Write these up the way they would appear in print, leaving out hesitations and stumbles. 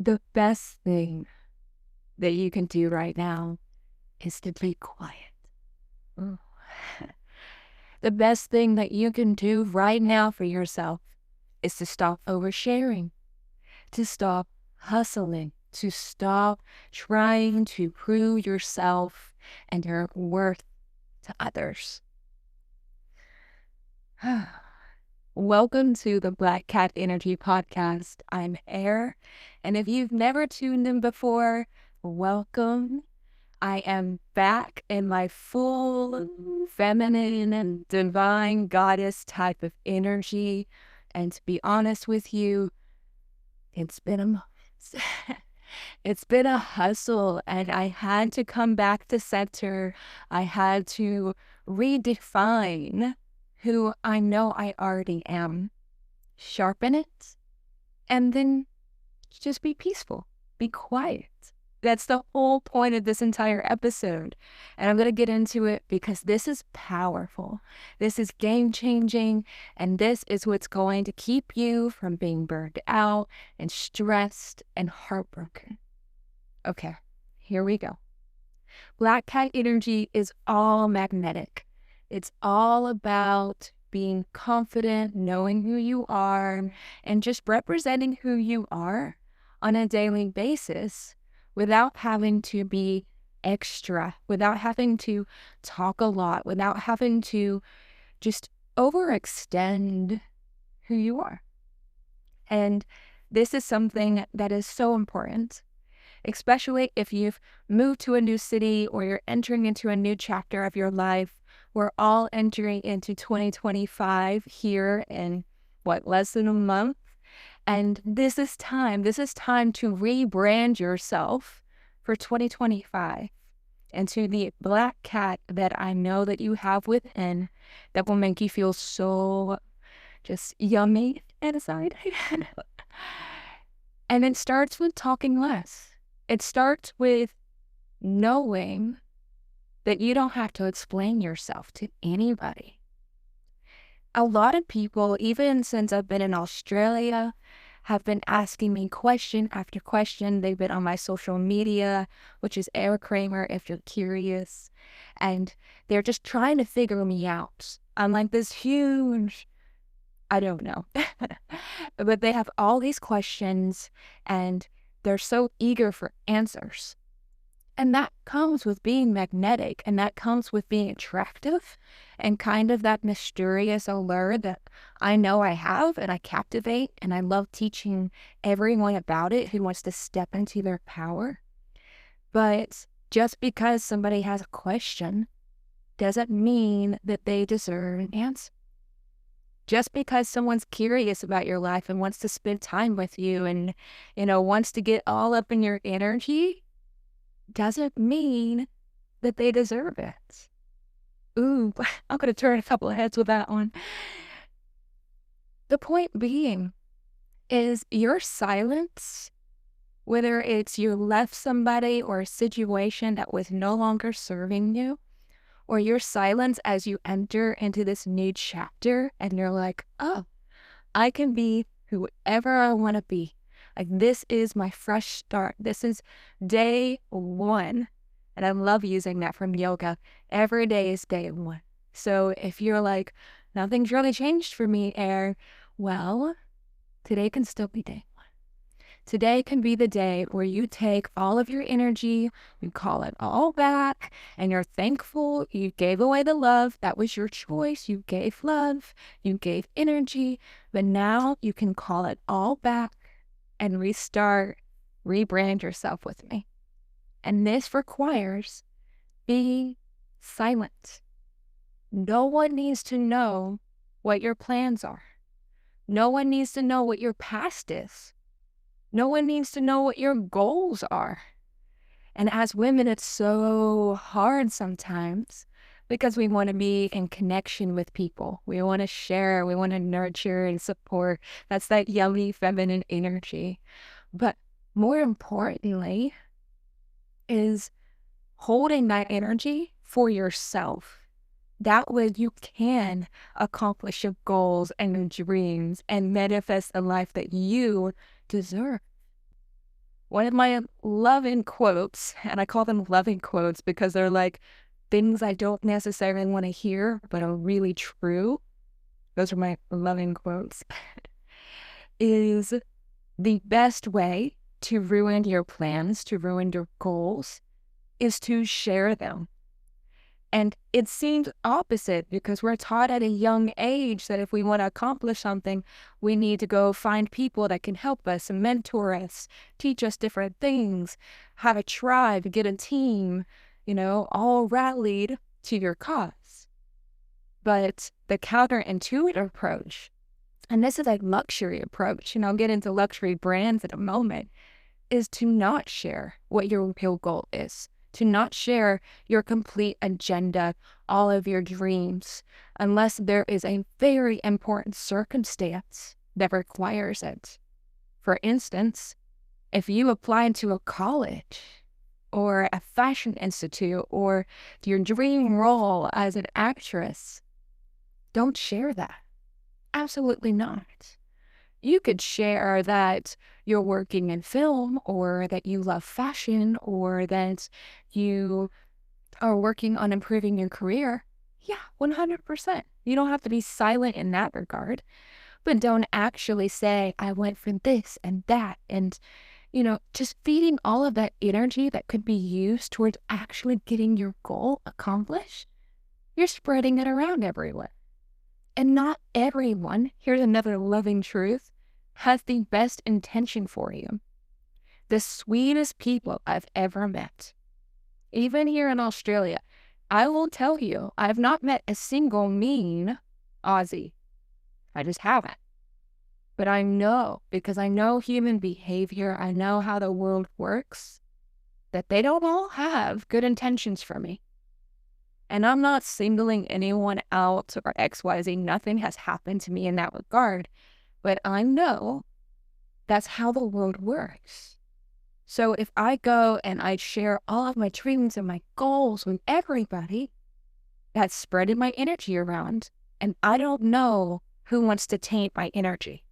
The best thing that you can do right now is to be quiet. Mm. The best thing that you can do right now for yourself is to stop oversharing, to stop hustling, to stop trying to prove yourself and your worth to others. Welcome to the Black Cat Energy Podcast. I'm Air, and if you've never tuned in before, welcome. I am back in my full feminine and divine goddess type of energy. And to be honest with you, it's been a month. It's been a hustle, and I had to come back to center. I had to redefine who I know I already am, sharpen it, and then just be peaceful, be quiet. That's the whole point of this entire episode. And I'm going to get into it because this is powerful. This is game-changing, and this is what's going to keep you from being burned out and stressed and heartbroken. Okay, here we go. Black Cat Energy is all magnetic. It's all about being confident, knowing who you are, and just representing who you are on a daily basis without having to be extra, without having to talk a lot, without having to just overextend who you are. And this is something that is so important, especially if you've moved to a new city or you're entering into a new chapter of your life. We're all entering into 2025 here in, less than a month. And this is time to rebrand yourself for 2025 into the black cat that I know that you have within that will make you feel so just yummy inside. And it starts with talking less. It starts with knowing that you don't have to explain yourself to anybody. A lot of people, even since I've been in Australia, have been asking me question after question. They've been on my social media, which is Air Kramer if you're curious. And they're just trying to figure me out. I'm like this huge, I don't know. But they have all these questions and they're so eager for answers. And that comes with being magnetic, and that comes with being attractive and kind of that mysterious allure that I know I have and I captivate, and I love teaching everyone about it who wants to step into their power. But just because somebody has a question doesn't mean that they deserve an answer. Just because someone's curious about your life and wants to spend time with you and, wants to get all up in your energy doesn't mean that they deserve it. Ooh, I'm going to turn a couple of heads with that one. The point being is your silence, whether it's you left somebody or a situation that was no longer serving you, or your silence as you enter into this new chapter and you're like, oh, I can be whoever I want to be. Like, this is my fresh start. This is day one. And I love using that from yoga. Every day is day one. So if you're like, nothing's really changed for me, Air, well, today can still be day one. Today can be the day where you take all of your energy, you call it all back, and you're thankful you gave away the love. That was your choice. You gave love, you gave energy, but now you can call it all back and restart, rebrand yourself with me. And this requires being silent. No one needs to know what your plans are. No one needs to know what your past is. No one needs to know what your goals are. And as women, it's so hard sometimes because we want to be in connection with people. We want to share, we want to nurture and support. That's that yummy feminine energy. But more importantly is holding that energy for yourself. That way you can accomplish your goals and your dreams and manifest a life that you deserve. one of my loving quotes, and I call them loving quotes because they're like things I don't necessarily want to hear, but are really true. Those are my loving quotes. Is the best way to ruin your plans, to ruin your goals, is to share them. And it seems opposite because we're taught at a young age that if we want to accomplish something, we need to go find people that can help us and mentor us, teach us different things, have a tribe, get a team, all rallied to your cause. But the counterintuitive approach, and this is a luxury approach, and I'll get into luxury brands in a moment, is to not share what your real goal is. To not share your complete agenda, all of your dreams, unless there is a very important circumstance that requires it. For instance, if you apply to a college or a fashion institute or your dream role as an actress, don't share that. Absolutely not. You could share that you're working in film or that you love fashion or that you are working on improving your career. Yeah, 100%. You don't have to be silent in that regard, but don't actually say, I went for this and that. And, just feeding all of that energy that could be used towards actually getting your goal accomplished. You're spreading it around everywhere. And not everyone, here's another loving truth, has the best intention for you. The sweetest people I've ever met, even here in Australia, I will tell you, I've not met a single mean Aussie. I just haven't. But I know, because I know human behavior, I know how the world works, that they don't all have good intentions for me. And I'm not singling anyone out or XYZ. Nothing has happened to me in that regard. But I know that's how the world works. So if I go and I share all of my dreams and my goals with everybody, that's spreading my energy around. And I don't know who wants to taint my energy.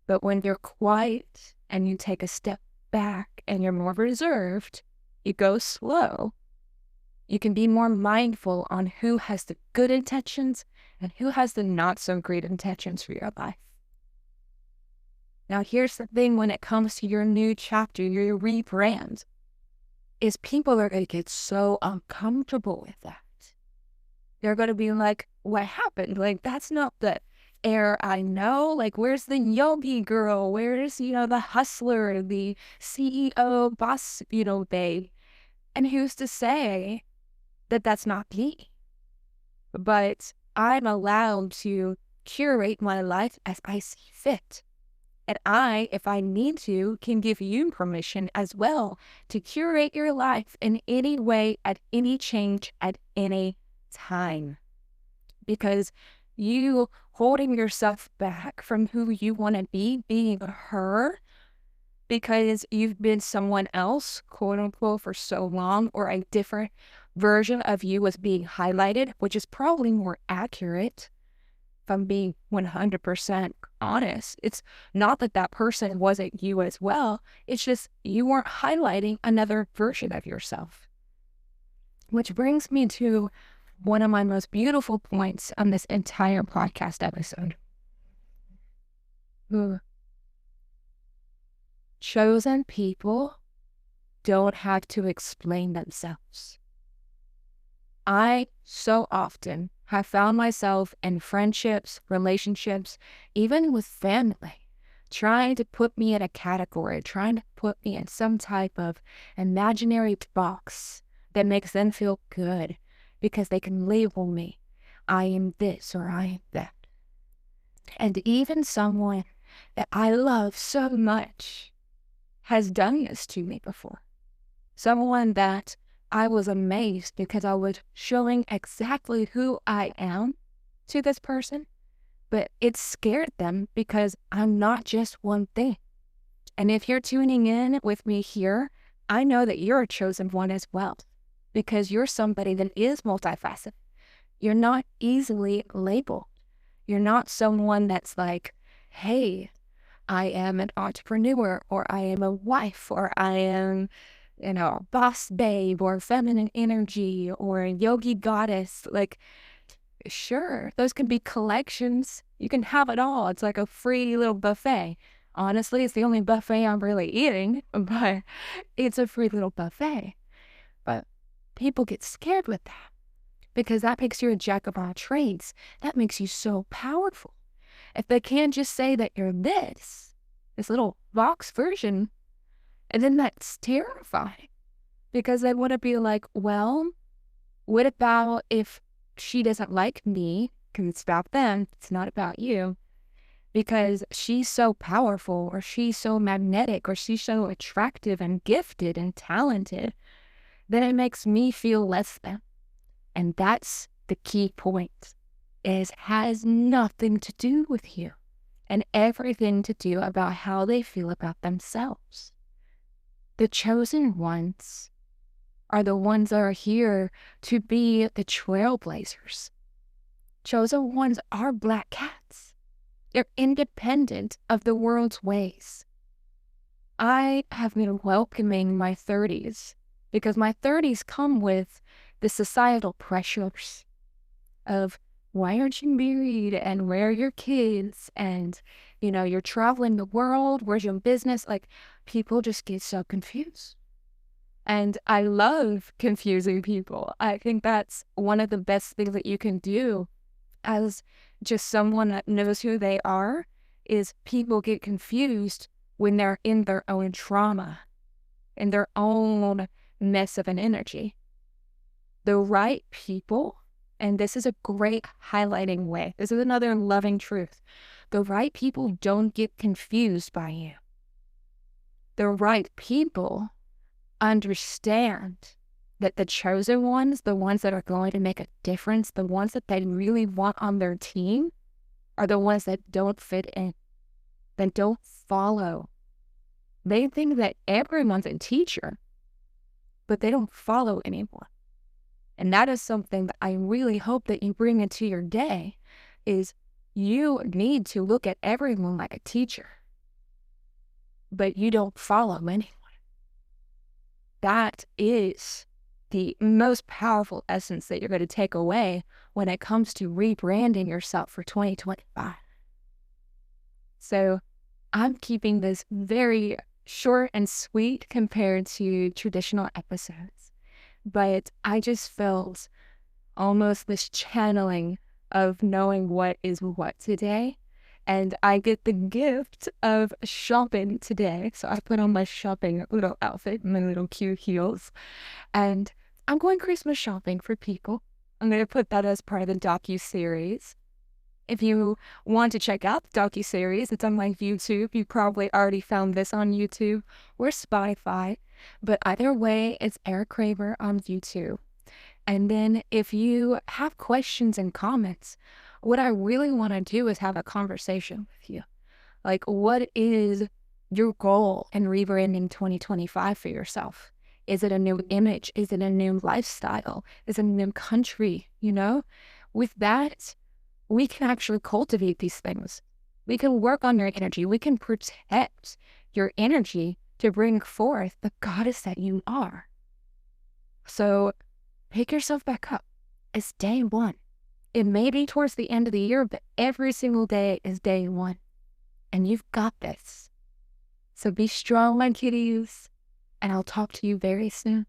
But when you're quiet and you take a step back and you're more reserved, you go slow, you can be more mindful on who has the good intentions and who has the not so great intentions for your life. Now, here's the thing when it comes to your new chapter, your rebrand, is people are going to get so uncomfortable with that. They're going to be like, what happened? Like, that's not the Air I know. Like, where's the yogi girl? Where's, the hustler, the CEO boss, babe? And who's to say that that's not me? But I'm allowed to curate my life as I see fit. And I, if I need to, can give you permission as well to curate your life in any way, at any change, at any time. Because you holding yourself back from who you want to be, being her, because you've been someone else, quote unquote, for so long, or a different version of you was being highlighted, which is probably more accurate. If I'm being 100% honest, it's not that that person wasn't you as well. It's just you weren't highlighting another version of yourself. Which brings me to one of my most beautiful points on this entire podcast episode. Chosen people don't have to explain themselves. I so often have found myself in friendships, relationships, even with family, trying to put me in a category, trying to put me in some type of imaginary box that makes them feel good because they can label me. I am this or I am that. And even someone that I love so much has done this to me before. Someone that I was amazed because I was showing exactly who I am to this person, but it scared them because I'm not just one thing. And if you're tuning in with me here, I know that you're a chosen one as well, because you're somebody that is multifaceted. You're not easily labeled. You're not someone that's like, hey, I am an entrepreneur, or I am a wife, or I am, a boss babe, or feminine energy, or a yogi goddess. Like, sure, those can be collections. You can have it all. It's like a free little buffet. Honestly, it's the only buffet I'm really eating, but it's a free little buffet. But people get scared with that because that makes you a jack of all trades. That makes you so powerful. If they can't just say that you're this little box version, and then that's terrifying because they want to be like, well, what about if she doesn't like me? Because it's about them, it's not about you. Because she's so powerful, or she's so magnetic, or she's so attractive and gifted and talented, then it makes me feel less than. And that's the key point, is has nothing to do with you and everything to do about how they feel about themselves. The chosen ones are the ones that are here to be the trailblazers. Chosen ones are black cats. They're independent of the world's ways. I have been welcoming my 30s because my 30s come with the societal pressures of why aren't you married and where are your kids and, you're traveling the world, where's your business? Like, people just get so confused. And I love confusing people. I think that's one of the best things that you can do as just someone that knows who they are, is people get confused when they're in their own trauma, in their own mess of an energy. The right people, and this is a great highlighting way, this is another loving truth, the right people don't get confused by you. The right people understand that the chosen ones, the ones that are going to make a difference, the ones that they really want on their team, are the ones that don't fit in, that don't follow. They think that everyone's a teacher, but they don't follow anyone. And that is something that I really hope that you bring into your day, is you need to look at everyone like a teacher, but you don't follow anyone. That is the most powerful essence that you're going to take away when it comes to rebranding yourself for 2025. So I'm keeping this very short and sweet compared to traditional episodes, but I just felt almost this channeling of knowing what is what today. And I get the gift of shopping today. So I put on my shopping little outfit, my little cute heels, and I'm going Christmas shopping for people. I'm going to put that as part of the docu-series. If you want to check out the docu-series, it's on my YouTube. You probably already found this on YouTube or Spotify. But either way, it's Eric Kramer on YouTube. And then if you have questions and comments, what I really want to do is have a conversation with you. Like, what is your goal in rebranding 2025 for yourself? Is it a new image? Is it a new lifestyle? Is it a new country? With that, we can actually cultivate these things. We can work on your energy. We can protect your energy to bring forth the goddess that you are. So pick yourself back up. It's day one. It may be towards the end of the year, but every single day is day one. And you've got this. So be strong, my kitties, and I'll talk to you very soon.